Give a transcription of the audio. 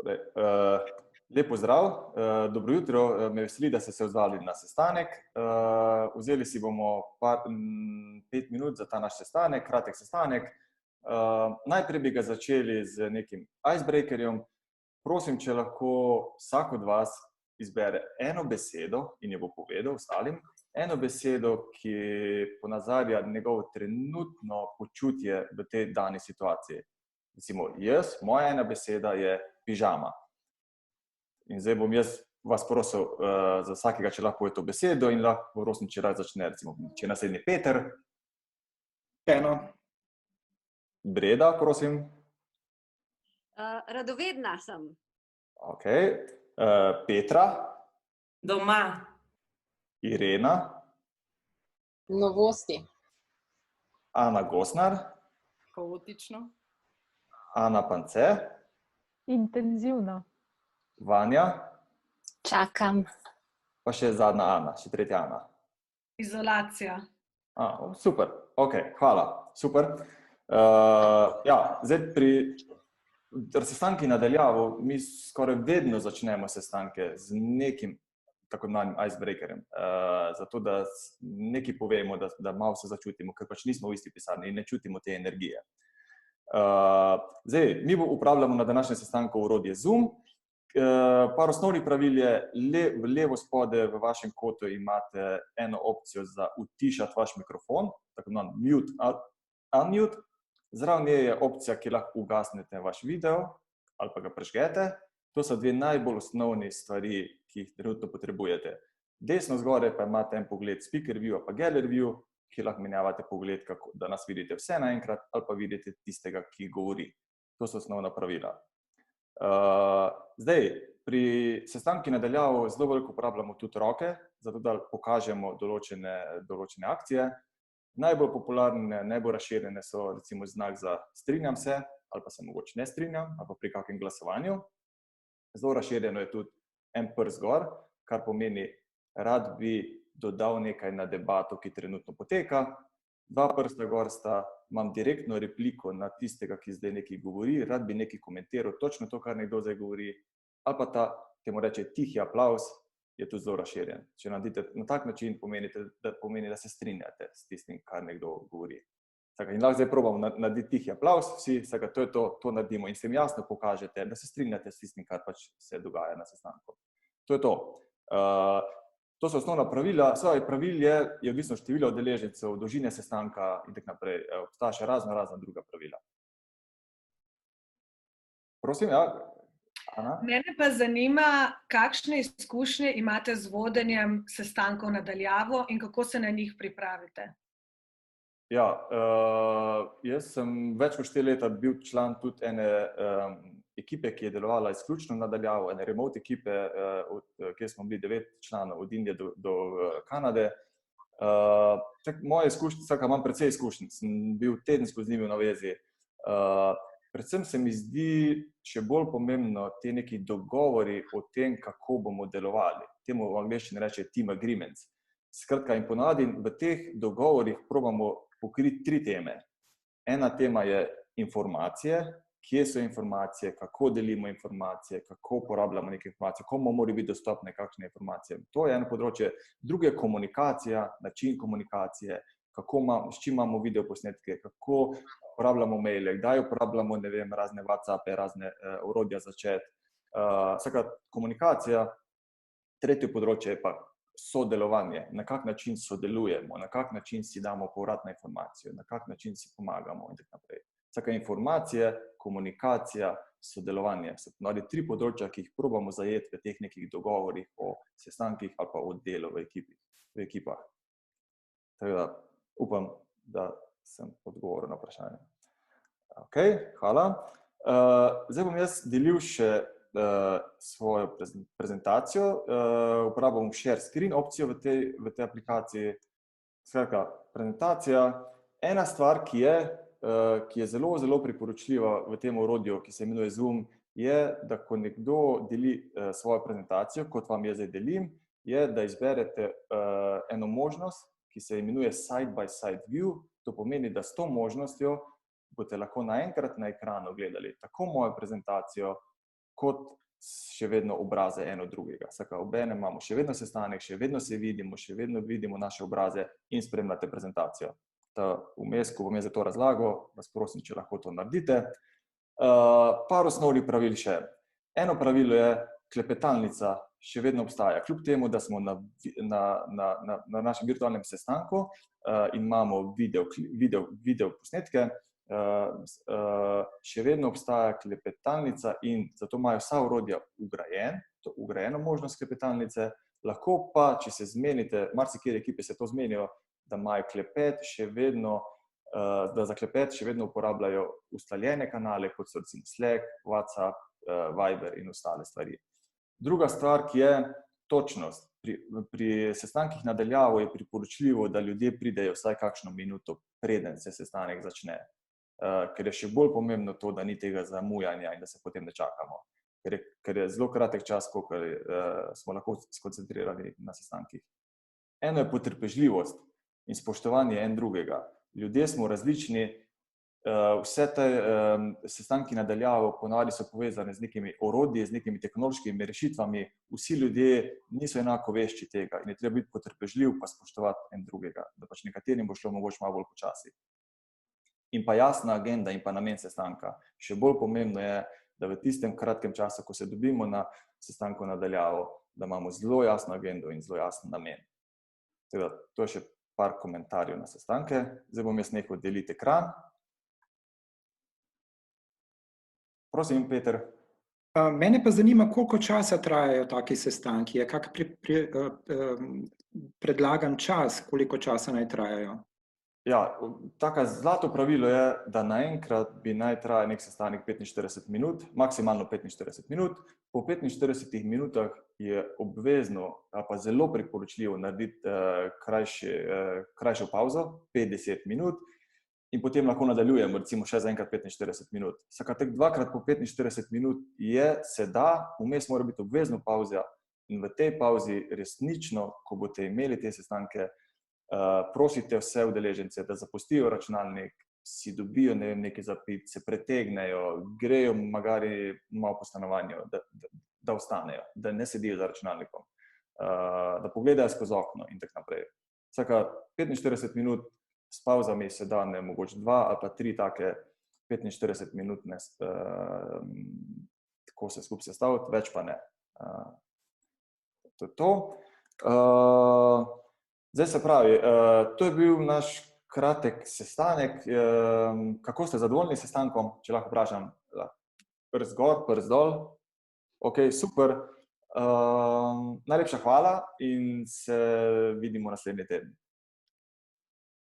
Torej, lep pozdrav, dobro jutro, me veseli, da ste se odzvali na sestanek. Vzeli si bomo 5 minut za ta naš sestanek, kratek sestanek. Najprej bi ga začeli z nekim icebreakerjem. Prosim, če lahko vsak od vas izbere eno besedo in jo bo povedal ostalim. Eno besedo, ki ponazarja njegovo trenutno počutje v tej dani situaciji. Recimo, moja ena beseda je pižama. In zdaj bom jaz vas prosil za vsakega, če lahko poveste to besedo in lahko prosim, če rad začne, recimo, če je naslednji Peter. Eno. Breda, prosim. Radovedna sem. Ok. Petra. Doma. Irena. Novosti. Ana Gosnar. Kaotično. Ana Pance. Intenzivno. Vanja. Čakam. Pa še zadnja Ana, še tretja Ana. Izolacija. Super, ok, hvala, super. Zdaj pri sestanki nadaljavo mi skoraj vedno začnemo sestanke z nekim tako imenovanim icebreakerjem, zato da nekaj povemo, da malo se začutimo, ker pač nismo v isti pisarni in ne čutimo te energije. Zdaj, mi uporabljamo na današnjem sestanku orodje Zoom. Par osnovnih pravil je, levo spode v vašem kotu imate eno opcijo za utišati vaš mikrofon, tako imenovan mute, unmute. Zraven nje je opcija, ki lahko ugasnete vaš video ali pa ga prižgete. To so dve najbolj osnovni stvari, ki jih trenutno potrebujete. Desno zgoraj pa imate en pogled speaker view pa gallery view, ki lahko menjavate pogled, da nas vidite vse naenkrat ali pa vidite tistega, ki govori. To so osnovna pravila. Zdaj, pri sestanki nadaljavo zelo veliko uporabljamo tudi roke, zato da pokažemo določene akcije. Najbolj popularne, najbolj razširjene so recimo znak za strinjam se, ali pa se mogoče ne strinjam, ali pa pri kakšnem glasovanju. Zelo razširjeno je tudi en prst gor, kar pomeni, rad bi dodal nekaj na debato, ki trenutno poteka. Dva prsta gor sta, imam direktno repliko na tistega, ki zdaj nekaj govori, rad bi nekaj komentiral, točno to, kar nekdo zdaj govori, ali pa temu reče tihi aplavz, je tudi zelo razširjen. Če naredite na tak način, pomeni, da se strinjate s tistim, kar nekdo govori. In lahko zdaj probamo narediti tihi aplavz, vsi, to je to naredimo in se jim jasno pokažete, da se strinjate s tistim, kar pač se dogaja na sestanku. To je to. To so osnovna pravila. Svoje pravil je odvisno število udeležencev, dolžine sestanka in tako naprej. Obstaja še razna druga pravila. Prosim, ja? Ana? Mene pa zanima, kakšne izkušnje imate z vodenjem sestankov nadaljavo in kako se na njih pripravite? Ja, jaz sem več kot 4 leta bil član tudi ene ekipe, ki je delovala izključno nadaljavo, ene remote ekipe, kjer smo bili 9 članov od Indije do Kanade. Moje izkušnje, imam precej izkušnj, sem bil tedensko z njimi v navezi. Predvsem se mi zdi še bolj pomembno te neki dogovori o tem, kako bomo delovali. Temu v angleščini reče team agreements. Skratka, in ponavadi v teh dogovorih probamo pokriti 3 teme. Ena tema je informacije, kje so informacije, kako delimo informacije, kako uporabljamo neke informacije, komu morajo biti dostopne kakšne informacije. To je eno področje. Drugo je komunikacija, način komunikacije, s čim imamo videoposnetke, kako uporabljamo maile, kdaj uporabljamo, ne vem, razne WhatsAppe, razne orodja za chat. Vsaka komunikacija. Tretje področje je pa sodelovanje, na kak način sodelujemo, na kak način si damo povratno informacijo, na kak način si pomagamo in tako naprej. Vsaka informacija, komunikacija, sodelovanje. So 3 področja, ki jih probamo zajeti v teh nekih dogovorih o sestankih ali pa o delu v ekipah. Tako da upam, da sem odgovoril na vprašanje. Ok, hvala. Zdaj bom jaz delil še svojo prezentacijo. Uporabljam share screen opcijo v tej aplikaciji. Skratka, prezentacija. Ena stvar, ki je zelo priporočljiva v tem orodju, ki se imenuje Zoom, je, da ko nekdo deli svojo prezentacijo, kot vam jaz zdaj delim, je, da izberete eno možnost, ki se imenuje side by side view. To pomeni, da s to možnostjo boste lahko naenkrat na ekranu gledali tako mojo prezentacijo, kot še vedno obraze eno drugega. Skratka, obenem imamo še vedno sestanek, še vedno se vidimo, še vedno vidimo naše obraze in spremljate prezentacijo. Vmes, ko bom jaz za to razlagal, vas prosim, če lahko to naredite. Par osnovnih pravil še. Eno pravilo je, klepetalnica še vedno obstaja. Kljub temu, da smo na našem virtualnem sestanku in imamo video posnetke, še vedno obstaja klepetalnica in zato imajo vsa orodja vgrajeno možnost klepetalnice. Lahko pa, če se zmenite, marsikere ekipe se to zmenijo, da imajo klepet še vedno, da za klepet še vedno uporabljajo ustaljene kanale, kot so recimo Slack, WhatsApp, Viber in ostale stvari. Druga stvar, ki je točnost. Pri sestankih na daljavo je priporočljivo, da ljudje pridejo vsaj kakšno minuto, preden se sestanek začne. Ker je še bolj pomembno to, da ni tega zamujanja in da se potem ne čakamo. Ker je zelo kratek čas, kolikor smo lahko skoncentrirani na sestankih. Eno je potrpežljivost in spoštovanje en drugega. Ljudje smo različni, vse te sestanki na daljavo ponavadi so povezane z nekimi orodji, z nekimi tehnološkimi rešitvami. Vsi ljudje niso enako vešči tega in je treba biti potrpežljiv pa spoštovati en drugega, da pač nekaterim bo šlo mogoče malo bolj počasi. In pa jasna agenda in pa namen sestanka. Še bolj pomembno je, da v tistem kratkem času, ko se dobimo na sestanku na daljavo, da imamo zelo jasno agendo in zelo jasen namen. Teda, to je še par komentarjev na sestanke. Zdaj bom jaz nehal deliti ekran. Prosim, Peter. Mene pa zanima, koliko časa trajajo taki sestanki. Je kak predlagan čas, koliko časa naj trajajo? Ja, tako zlato pravilo je, da naenkrat bi naj trajal nek sestanek 45 minut, maksimalno 45 minut. Po 45 minutah je obvezno, ali pa zelo priporočljivo narediti krajšo pauzo, 5-10 minut, in potem lahko nadaljujemo, recimo še za enkrat 45 minut. Vsaka dvakrat po 45 minut se da, vmes mora biti obvezno pauza in v tej pauzi resnično, ko boste imeli te sestanke, prosite vse udeležence, da zapustijo računalnik, si dobijo nekaj zapiti, se pretegnejo, grejo magari malo po stanovanju, da ostanejo, da ne sedijo za računalnikom, da pogledajo skozi okno in tako naprej. Vsaka 45 minut s pauzami se da mogoče 2 ali pa 3 take 45 minutne, tako se skupaj sestaviti, več pa ne. To je to. Zdaj se pravi, to je bil naš kratek sestanek. Kako ste zadovoljni s sestankom, če lahko vprašam? Prst gor, prst dol. Ok, super. Najlepša hvala in se vidimo naslednji teden.